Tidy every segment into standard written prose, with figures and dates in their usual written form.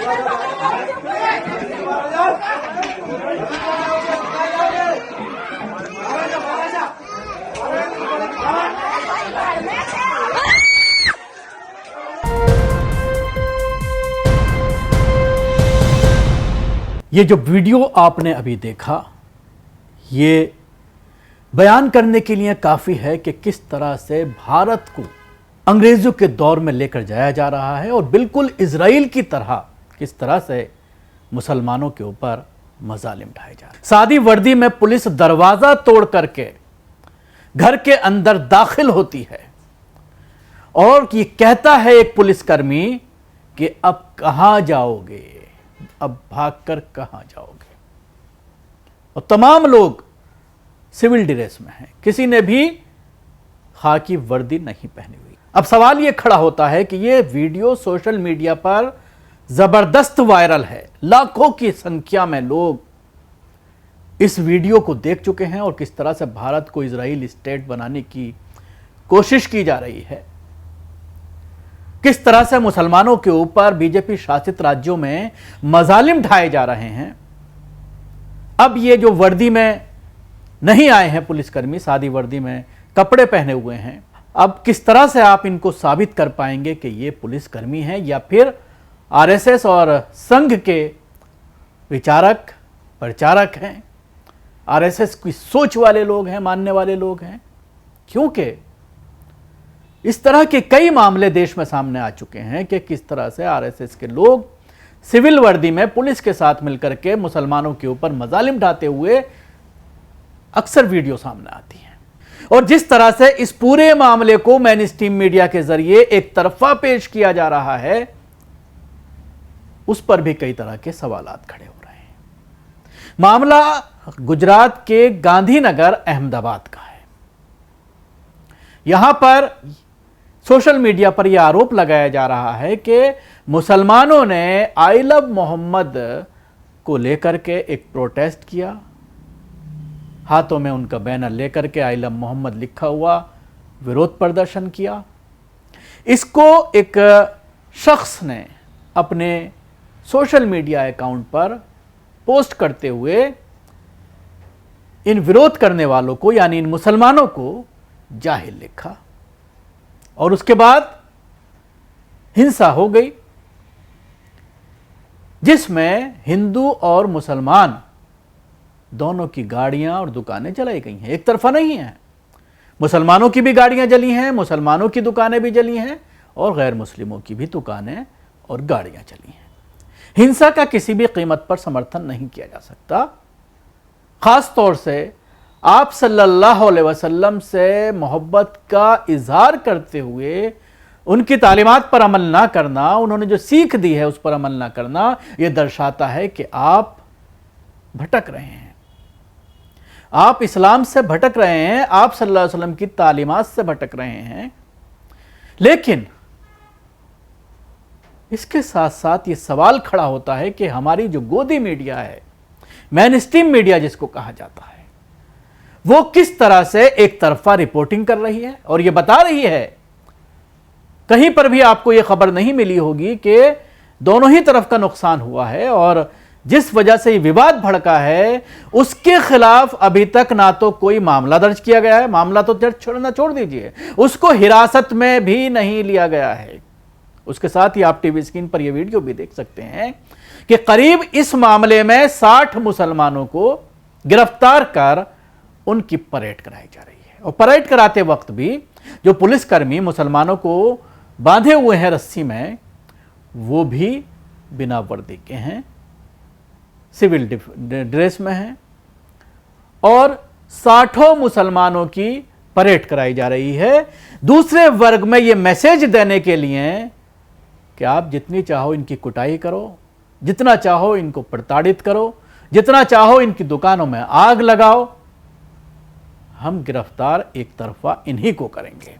ये जो वीडियो आपने अभी देखा, ये बयान करने के लिए काफ़ी है कि किस तरह से भारत को अंग्रेज़ों के दौर में लेकर जाया जा रहा है और बिल्कुल इजराइल की तरह किस तरह से मुसलमानों के ऊपर मजालिम ढाए जा रहे हैं। सादी वर्दी में पुलिस दरवाज़ा तोड़ करके घर के अंदर दाखिल होती है और ये कहता है एक पुलिसकर्मी कि अब कहाँ जाओगे, अब भागकर कहाँ जाओगे। और तमाम लोग सिविल ड्रेस में हैं, किसी ने भी खाकी वर्दी नहीं पहनी हुई। अब सवाल यह खड़ा होता है कि यह वीडियो सोशल मीडिया पर जबरदस्त वायरल है। लाखों की संख्या में लोग इस वीडियो को देख चुके हैं और किस तरह से भारत को इजराइल स्टेट बनाने की कोशिश की जा रही है, किस तरह से मुसलमानों के ऊपर बीजेपी शासित राज्यों में मजालिम ढाए जा रहे हैं। अब ये जो वर्दी में नहीं आए हैं पुलिसकर्मी, सादी वर्दी में कपड़े पहने हुए हैं, अब किस तरह से आप इनको साबित कर पाएंगे कि ये पुलिसकर्मी हैं या फिर आरएसएस और संघ के विचारक प्रचारक हैं, आरएसएस की सोच वाले लोग हैं, मानने वाले लोग हैं। क्योंकि इस तरह के कई मामले देश में सामने आ चुके हैं कि किस तरह से आरएसएस के लोग सिविल वर्दी में पुलिस के साथ मिलकर के मुसलमानों के ऊपर मजालिम ढाते हुए अक्सर वीडियो सामने आती हैं। और जिस तरह से इस पूरे मामले को मेन स्ट्रीम मीडिया के जरिए एक तरफा पेश किया जा रहा है, उस पर भी कई तरह के सवालात खड़े हो रहे हैं। मामला गुजरात के गांधीनगर अहमदाबाद का है। यहां पर सोशल मीडिया पर यह आरोप लगाया जा रहा है कि मुसलमानों ने आई लव मोहम्मद को लेकर के एक प्रोटेस्ट किया, हाथों में उनका बैनर लेकर के आई लव मोहम्मद लिखा हुआ विरोध प्रदर्शन किया। इसको एक शख्स ने अपने सोशल मीडिया अकाउंट पर पोस्ट करते हुए इन विरोध करने वालों को यानी इन मुसलमानों को जाहिल लिखा और उसके बाद हिंसा हो गई, जिसमें हिंदू और मुसलमान दोनों की गाड़ियां और दुकानें जलाई गई हैं। एक तरफा नहीं है, मुसलमानों की भी गाड़ियां जली हैं, मुसलमानों की दुकानें भी जली हैं और गैर मुस्लिमों की भी दुकानें और गाड़ियां जली हैं। हिंसा का किसी भी कीमत पर समर्थन नहीं किया जा सकता। खास तौर से आप सल्लल्लाहु अलैहि वसल्लम से मोहब्बत का इजहार करते हुए उनकी तालीमात पर अमल ना करना, उन्होंने जो सीख दी है उस पर अमल ना करना, यह दर्शाता है कि आप भटक रहे हैं, आप इस्लाम से भटक रहे हैं, आप सल्लल्लाहु अलैहि वसल्लम की तालीमात से भटक रहे हैं। लेकिन इसके साथ साथ ये सवाल खड़ा होता है कि हमारी जो गोदी मीडिया है, मेन स्ट्रीम मीडिया जिसको कहा जाता है, वो किस तरह से एक तरफा रिपोर्टिंग कर रही है और ये बता रही है, कहीं पर भी आपको ये खबर नहीं मिली होगी कि दोनों ही तरफ का नुकसान हुआ है और जिस वजह से ये विवाद भड़का है उसके खिलाफ अभी तक ना तो कोई मामला दर्ज किया गया है, मामला तो दर्ज छोड़ दीजिए, उसको हिरासत में भी नहीं लिया गया है। उसके साथ ही आप टीवी स्क्रीन पर यह वीडियो भी देख सकते हैं कि करीब इस मामले में 60 मुसलमानों को गिरफ्तार कर उनकी परेड कराई जा रही है। और परेड कराते वक्त भी जो पुलिसकर्मी मुसलमानों को बांधे हुए हैं रस्सी में, वो भी बिना वर्दी के हैं, सिविल ड्रेस में हैं और 60 मुसलमानों की परेड कराई जा रही है दूसरे वर्ग में यह मैसेज देने के लिए कि आप जितनी चाहो इनकी कुटाई करो, जितना चाहो इनको प्रताड़ित करो, जितना चाहो इनकी दुकानों में आग लगाओ, हम गिरफ्तार एक तरफा इन्हीं को करेंगे।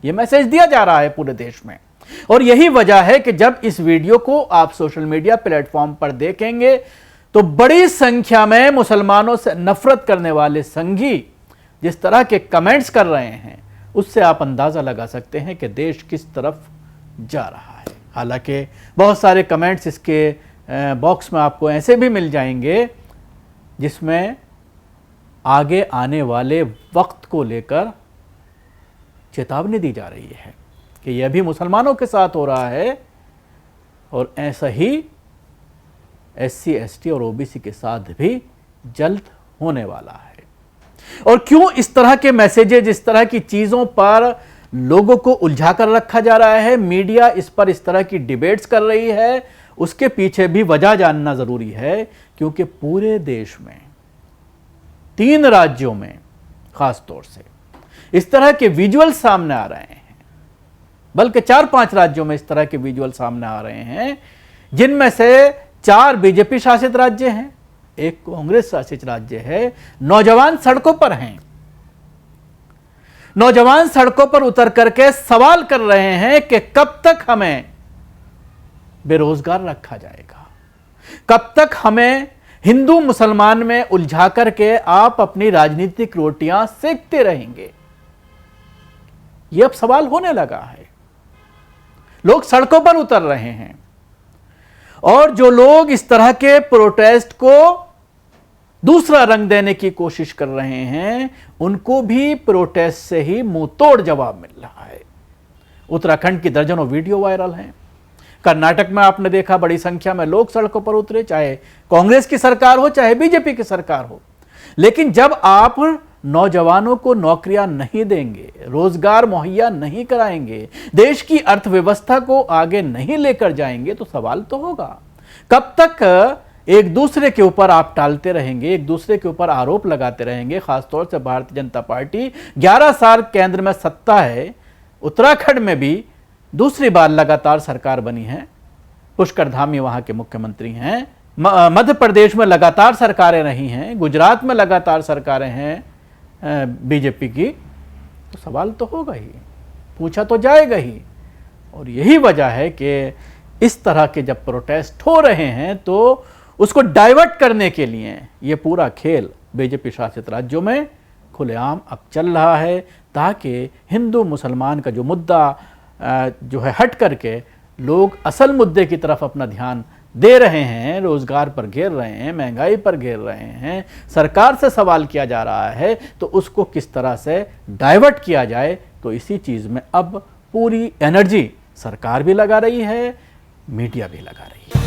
यह मैसेज दिया जा रहा है पूरे देश में। और यही वजह है कि जब इस वीडियो को आप सोशल मीडिया प्लेटफॉर्म पर देखेंगे तो बड़ी संख्या में मुसलमानों से नफरत करने वाले संघी जिस तरह के कमेंट्स कर रहे हैं, उससे आप अंदाजा लगा सकते हैं कि देश किस तरफ जा रहा है। हालांकि बहुत सारे कमेंट्स इसके बॉक्स में आपको ऐसे भी मिल जाएंगे जिसमें आगे आने वाले वक्त को लेकर चेतावनी दी जा रही है कि यह भी मुसलमानों के साथ हो रहा है और ऐसा ही SC ST और OBC के साथ भी जल्द होने वाला है। और क्यों इस तरह के मैसेजेज, इस तरह की चीजों पर लोगों को उलझा कर रखा जा रहा है, मीडिया इस पर इस तरह की डिबेट्स कर रही है, उसके पीछे भी वजह जानना जरूरी है। क्योंकि पूरे देश में 3 राज्यों में खास तौर से इस तरह के विजुअल सामने आ रहे हैं, बल्कि 4-5 राज्यों में इस तरह के विजुअल सामने आ रहे हैं, जिनमें से 4 बीजेपी शासित राज्य हैं, 1 कांग्रेस शासित राज्य है। नौजवान सड़कों पर हैं, नौजवान सड़कों पर उतर करके सवाल कर रहे हैं कि कब तक हमें बेरोजगार रखा जाएगा, कब तक हमें हिंदू मुसलमान में उलझा करके आप अपनी राजनीतिक रोटियां सेकते रहेंगे। यह अब सवाल होने लगा है। लोग सड़कों पर उतर रहे हैं और जो लोग इस तरह के प्रोटेस्ट को दूसरा रंग देने की कोशिश कर रहे हैं, उनको भी प्रोटेस्ट से ही मुंह तोड़ जवाब मिल रहा है। उत्तराखंड की दर्जनों वीडियो वायरल हैं। कर्नाटक में आपने देखा बड़ी संख्या में लोग सड़कों पर उतरे, चाहे कांग्रेस की सरकार हो चाहे बीजेपी की सरकार हो। लेकिन जब आप नौजवानों को नौकरियां नहीं देंगे, रोजगार मुहैया नहीं कराएंगे, देश की अर्थव्यवस्था को आगे नहीं लेकर जाएंगे, तो सवाल तो होगा कब तक एक दूसरे के ऊपर आप टालते रहेंगे, एक दूसरे के ऊपर आरोप लगाते रहेंगे। खासतौर से भारतीय जनता पार्टी 11 साल केंद्र में सत्ता है, उत्तराखंड में भी दूसरी बार लगातार सरकार बनी है, पुष्कर धामी वहां के मुख्यमंत्री हैं, मध्य प्रदेश में लगातार सरकारें रही हैं, गुजरात में लगातार सरकारें हैं बीजेपी की, तो सवाल तो होगा ही, पूछा तो जाएगा ही। और यही वजह है कि इस तरह के जब प्रोटेस्ट हो रहे हैं तो उसको डाइवर्ट करने के लिए ये पूरा खेल बीजेपी शासित राज्यों में खुलेआम अब चल रहा है, ताकि हिंदू मुसलमान का जो मुद्दा जो है हट करके लोग असल मुद्दे की तरफ अपना ध्यान दे रहे हैं, रोजगार पर घेर रहे हैं, महंगाई पर घेर रहे हैं, सरकार से सवाल किया जा रहा है, तो उसको किस तरह से डाइवर्ट किया जाए। तो इसी चीज़ में अब पूरी एनर्जी सरकार भी लगा रही है, मीडिया भी लगा रही है।